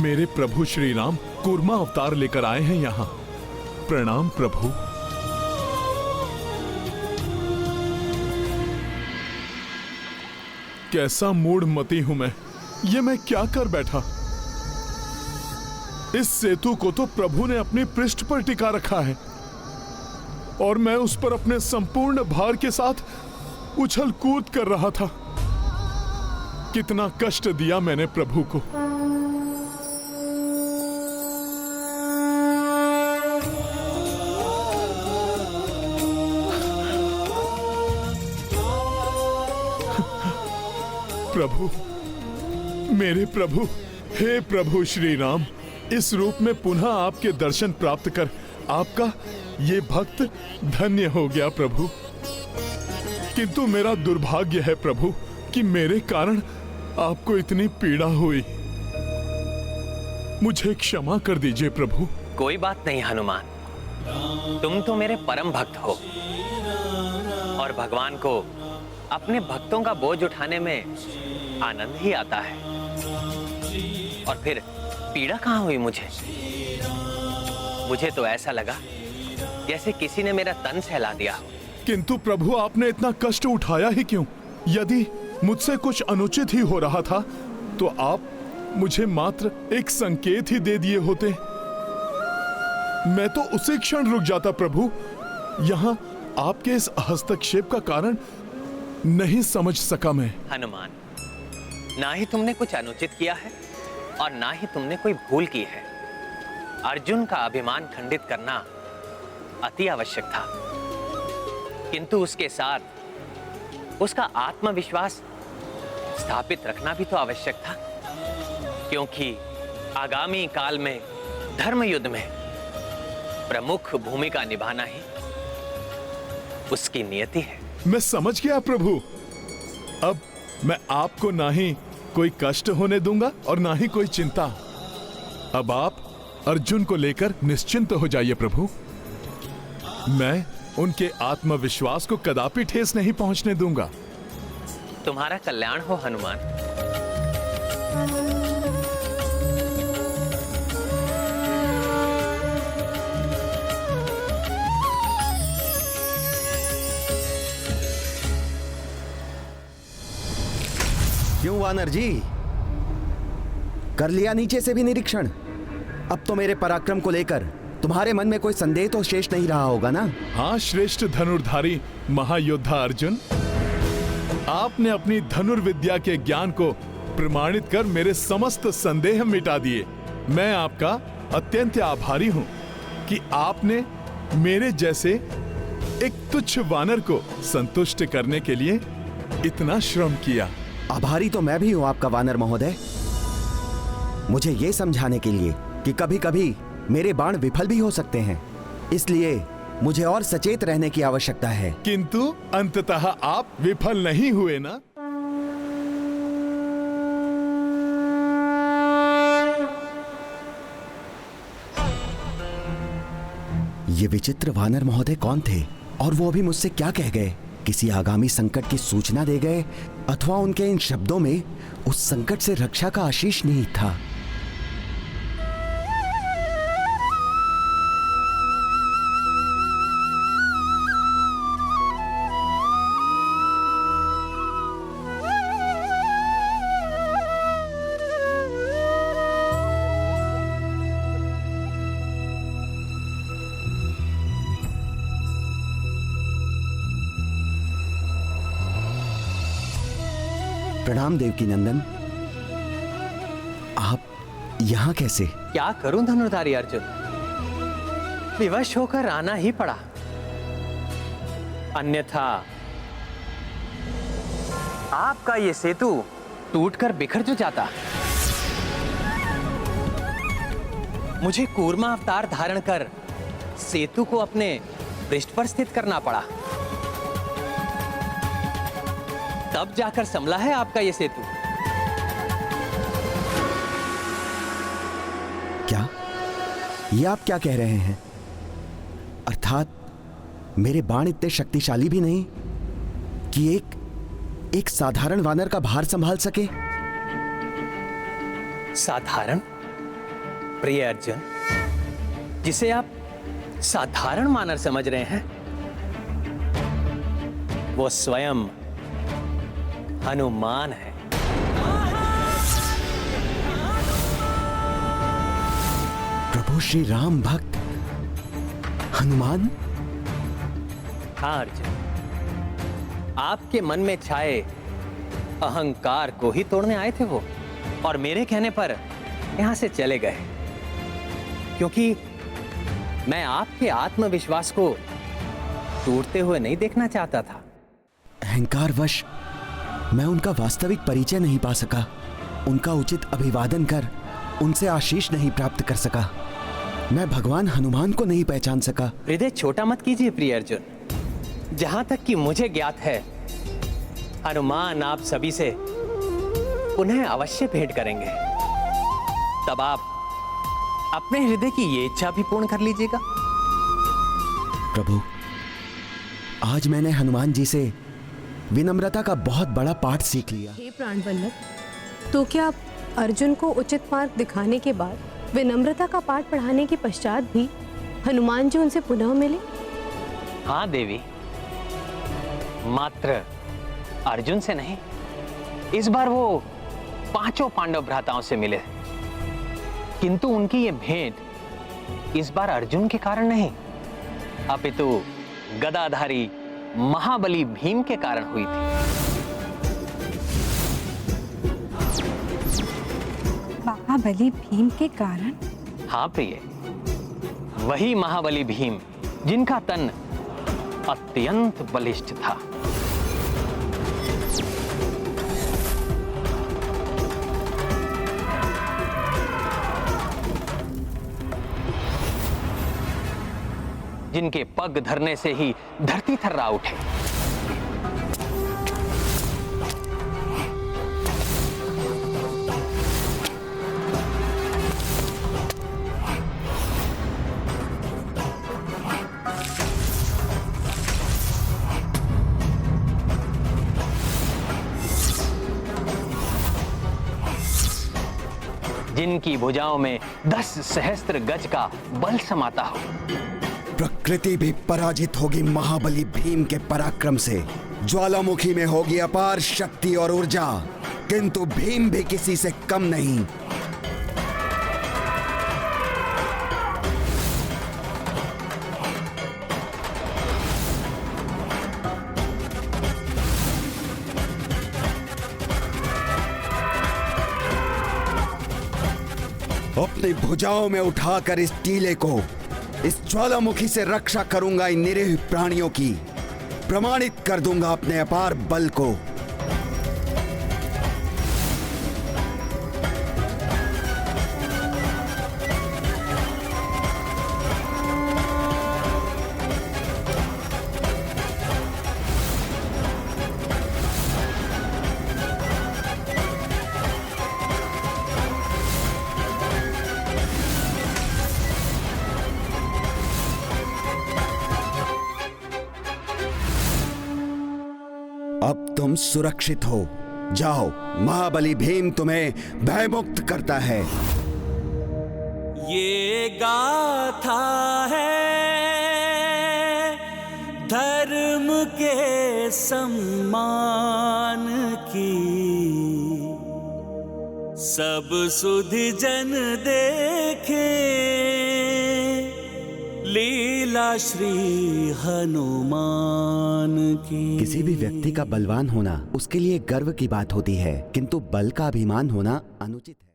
मेरे प्रभु श्री राम कूर्मा अवतार लेकर आए हैं यहाँ। प्रणाम प्रभु। कैसा मूढ़मती हूं मैं, ये मैं क्या कर बैठा। इस सेतु को तो प्रभु ने अपनी पृष्ठ पर टिका रखा है और मैं उस पर अपने संपूर्ण भार के साथ उछल कूद कर रहा था। कितना कष्ट दिया मैंने प्रभु को। प्रभु, मेरे प्रभु, हे प्रभु श्री राम, इस रूप में पुनः आपके दर्शन प्राप्त कर आपका ये भक्त धन्य हो गया प्रभु। किंतु मेरा दुर्भाग्य है प्रभु कि मेरे कारण आपको इतनी पीड़ा हुई। मुझे क्षमा कर दीजिए प्रभु। कोई बात नहीं हनुमान, तुम तो मेरे परम भक्त हो और भगवान को अपने भक्तों का बोझ उठाने में आनंद ही आता है। और फिर पीड़ा कहाँ हुई मुझे? मुझे तो ऐसा लगा जैसे किसी ने मेरा तन सहला दिया हो। किंतु प्रभु, आपने इतना कष्ट उठाया ही क्यों? यदि मुझसे कुछ अनुचित ही हो रहा था तो आप मुझे मात्र एक संकेत ही दे दिए होते। मैं तो उसी क्षण रुक जाता प्रभु। यहाँ आपके इस हस्तक्षेप का कारण नहीं समझ सका मैं। हनुमान, ना ही तुमने कुछ अनुचित किया है और ना ही तुमने कोई भूल की है। अर्जुन का अभिमान खंडित करना अति आवश्यक था, किंतु उसके साथ उसका आत्मविश्वास स्थापित रखना भी तो आवश्यक था, क्योंकि आगामी काल में धर्म युद्ध में प्रमुख भूमिका निभाना ही उसकी नियति है। मैं समझ गया प्रभु। अब मैं आपको ना ही कोई कष्ट होने दूंगा और ना ही कोई चिंता। अब आप अर्जुन को लेकर निश्चिंत हो जाइए प्रभु। मैं उनके आत्मविश्वास को कदापि ठेस नहीं पहुंचने दूंगा। तुम्हारा कल्याण हो हनुमान। क्यों वानर जी, कर लिया नीचे से भी निरीक्षण? अब तो मेरे पराक्रम को लेकर तुम्हारे मन में कोई संदेह तो शेष नहीं रहा होगा ना? हाँ श्रेष्ठ धनुर्धारी महायोद्धा अर्जुन, आपने अपनी धनुर्विद्या के ज्ञान को प्रमाणित कर मेरे समस्त संदेह मिटा दिए। मैं आपका अत्यंत आभारी हूँ कि आपने मेरे जैसे एक तुच्छ वानर को संतुष्ट करने के लिए इतना श्रम किया। आभारी तो मैं भी हूँ आपका वानर महोदय, मुझे ये समझाने के लिए कि कभी कभी मेरे बाण विफल भी हो सकते हैं, इसलिए मुझे और सचेत रहने की आवश्यकता है। किंतु अंततः आप विफल नहीं हुए ना? ये विचित्र वानर महोदय कौन थे और वो अभी मुझसे क्या कह गए? किसी आगामी संकट की सूचना दे गए अथवा उनके इन शब्दों में उस संकट से रक्षा का आशीष नहीं था? प्रणाम देवकी नंदन, आप यहाँ कैसे? क्या करूं धनुर्धारी अर्जुन, विवश होकर आना ही पड़ा, अन्यथा आपका ये सेतु टूटकर बिखर जो जाता। मुझे कूर्मा अवतार धारण कर सेतु को अपने पृष्ठ पर स्थित करना पड़ा, तब जाकर संभला है आपका ये सेतु। क्या ये आप क्या कह रहे हैं? अर्थात मेरे बाण इतने शक्तिशाली भी नहीं कि एक साधारण वानर का भार संभाल सके? साधारण? प्रिय अर्जुन, जिसे आप साधारण मानव समझ रहे हैं, वो स्वयं हनुमान है। प्रभु श्री राम भक्त हनुमान? हाँ अर्जुन, आपके मन में छाए अहंकार को ही तोड़ने आए थे वो, और मेरे कहने पर यहां से चले गए, क्योंकि मैं आपके आत्मविश्वास को टूटते हुए नहीं देखना चाहता था। अहंकारवश मैं उनका वास्तविक परिचय नहीं पा सका, उनका उचित अभिवादन कर उनसे आशीष नहीं प्राप्त कर सका, मैं भगवान हनुमान को नहीं पहचान सका। हृदय छोटा मत कीजिए प्रिय अर्जुन, जहां तक कि मुझे ज्ञात है, हनुमान आप सभी से पुनः अवश्य भेंट करेंगे। तब आप अपने हृदय की ये इच्छा भी पूर्ण कर लीजिएगा। प्रभु, आज मैंने हनुमान जी से विनम्रता का बहुत बड़ा पाठ सीख लिया। हे प्राणवल्लभ, तो क्या आप अर्जुन को उचित मार्ग दिखाने के बाद विनम्रता का पाठ पढ़ाने के पश्चात भी हनुमान जी उनसे पुनः मिले? हाँ देवी, मात्र अर्जुन से नहीं, इस बार वो 5 पांडव भ्राताओं से मिले, किंतु उनकी ये भेंट इस बार अर्जुन के कारण नहीं, अपितु गदाधारी महाबली भीम के कारण हुई थी। महाबली भीम के कारण? हाँ प्रिय, वही महाबली भीम जिनका तन अत्यंत बलिष्ठ था। जिनके पग धरने से ही धरती थर्रा उठे। जिनकी भुजाओं में 10 सहस्त्र गज का बल समाता हो। प्रकृति भी पराजित होगी महाबली भीम के पराक्रम से, ज्वालामुखी में होगी अपार शक्ति और ऊर्जा, किंतु भीम भी किसी से कम नहीं। अपनी भुजाओं में उठाकर इस टीले को, इस ज्वालामुखी से रक्षा करूंगा इन निरीह प्राणियों की, प्रमाणित कर दूंगा अपने अपार बल को। अब तुम सुरक्षित हो, जाओ, महाबली भीम तुम्हें भयमुक्त करता है। ये गाथा है धर्म के सम्मान की, सब सुधि जन देखे लीला श्री हनुमान की। किसी भी व्यक्ति का बलवान होना उसके लिए गर्व की बात होती है, किंतु बल का अभिमान होना अनुचित है।